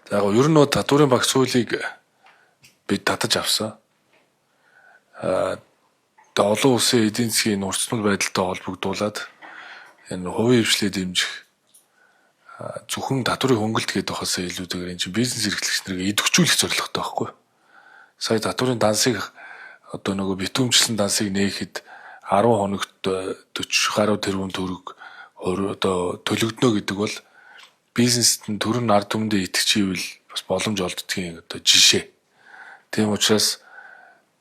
За яг ер нь татварын багц хуулийг бид татаж авсан. Олон улсын эдийн засгийн нурцлал байдалтай холбогдуулаад энэ хувийн хвшлээ дэмжих зөвхөн татварын хөнгөлт гэдэг хасаа илүүтэйгээр энэ бизнес эрхлэгч нарыг идэвхжүүлэх зорилготой байхгүй. Сая татварын дансыг одоо нөгөө битүүмжлэн дансыг нээхэд 10 хоногт 40 гаруй тэрбум төгрөг одоо төлөгднө гэдэг бол бизнест нь төрийн ард түмэндээ итгэживэл бас боломж олддгийн одоо жишээ. Тийм учраас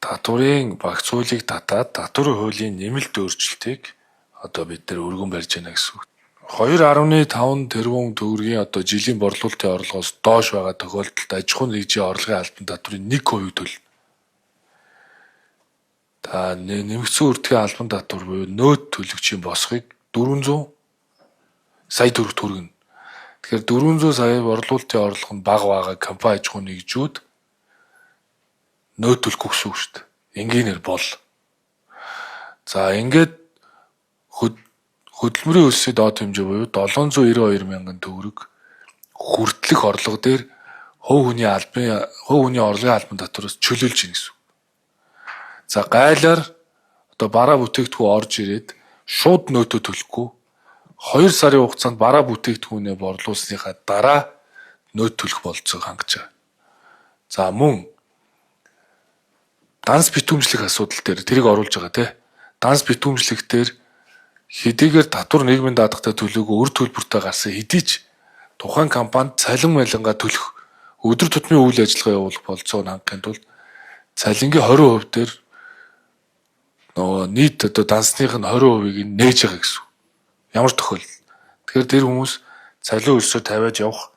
татварын багц хуулийг татаад татварын хуулийн нэмэлт өөрчлөлтийг одоо бид нар өргөн барьж байна гэсэн үг. 2.5 тэрбум төгрөгийн одоо жилийн борлуулалтын орлогоос доош байгаа тохиолдолд аж ахуйн нэгжийн орлогын албан татврын 1% төлнө. Та нэмэгдсэн үрдгийн албан татвар буюу нөөц төлөгчийн босхийг 400 сая төгрөг түргэнэ. Тэгэхээр 400 сая борлуулалтын орлого нь бага байгаа компани аж ахуйн нэгжүүд нөөц төлөхгүй гэсэн үг шүү дээ. Энгийнээр бол. За ингээд хөдөлмөрийн өсөй доод хэмжээ буюу 792 мянган төгрөг хүртэлх орлого дээр хувь хүний орлогын албан татвараас чөлөөлж ийн гэсэн. За гайлаар одоо бараа бүтээгдэхүүн орж ирээд шууд нөөтөө төлөхгүй 2 сарын хугацаанд бараа бүтээгдэхүүнээ борлуулсныхаа дараа нөөц төлөх болцоог хангаж байгаа. За мөн данс битүүмжлэх асуудал дээр тэрийг оруулж байгаа тий. Данс битүүмжлэх дээр хэдийгээр татвар нийгмийн даатгатай төлөөгүй үр төлбөртэй гарсан хэдий ч тухайн компанид цалин малингаа төлөх өдөр тутмын үйл ажиллагаа явуулах болцоог хангахын тулд цалингийн 20% дээр нөгөө нийт одоо дансных нь 20%-ийг нээж байгаа гэсэн. Ямар тохиолдолд. Тэгэхээр тэр хүмүүс цалин өрсөөр тавиад явах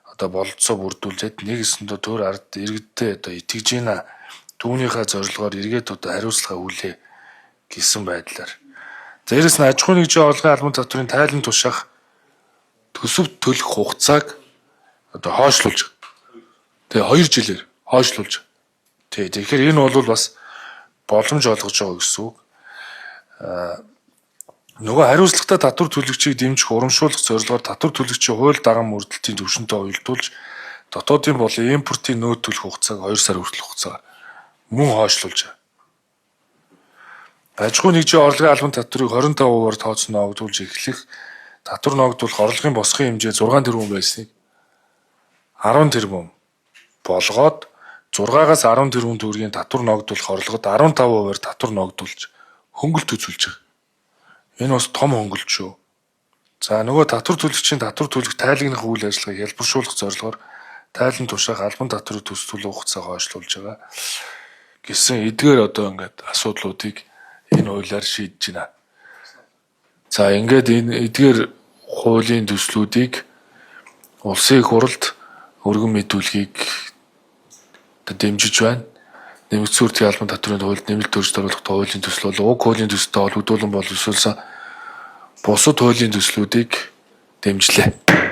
одоо болцоо бүрдүүлээд нэгэсэндээ төр ард иргэдтэй одоо итгэж ийна түүнийхээ зорилгоор эргээд одоо хариуцлага хүлээ гэсэн байдлаар. За дээрэс нь аж ахуйн нэгжийн орлогын албан татврын тайлан тушаах төсөв төлөх хугацааг одоо хойшлуулж. Тэгээ 2 жилээр хойшлуулж. Тэгэхээр энэ бол бас боломж олгож байгаа гэсэн үг. Нөгөө хариуцлагатай татвар төлөгчийг дэмжих урамшуулах зорилгоор татвар төлөгчийн хууль дагам мөрдлөлтийн төвшөнтэй уялдуулж дотоодын болон импортын нөөц төлөх хугацааг 2 сар хүртэлх хугацаа мөн хойшлуулж. Аж ахуйн нэгжийн орлогын албан татврыг 25%-аар тооцоо ногдуулж эхлэх татвар ногдуулах орлогын босхын хэмжээ 6 тэрбум байсныг 10 тэрбум болгоод 6-аас 10 тэрбум төгрөгийн татвар ногдуулах орлогод 15%-аар татвар ногдуулж хөнгөлт үзүүлж байгаа. Энэ бас том хөнгөлт шүү. За нөгөө татвар төлөгчийн татвар төлөх тайлагнах үйл ажиллагааг хэлбэршүүлэх зорилгоор тайлан тушаах албан татврын төсвөл хугацааг хойшлуулж байгаа гэсэн эдгээр одоо ингээд асуудлуудыг энэ хуулиар шийдэж байна. За ингээд энэ эдгээр хуулийн төслүүдийг улсын их хурлд өргөн мэдүүлгийг дэмжиж байна. Нэмэгдсэн үрдгийн албан татврын хуульд нэмэлт өөрчлөлт оруулах хуулийн төсөл бол уг хуулийн төсөлтэй холбогдуулан боловсруулсан бусад хуулийн төслүүдийг дэмжлээ.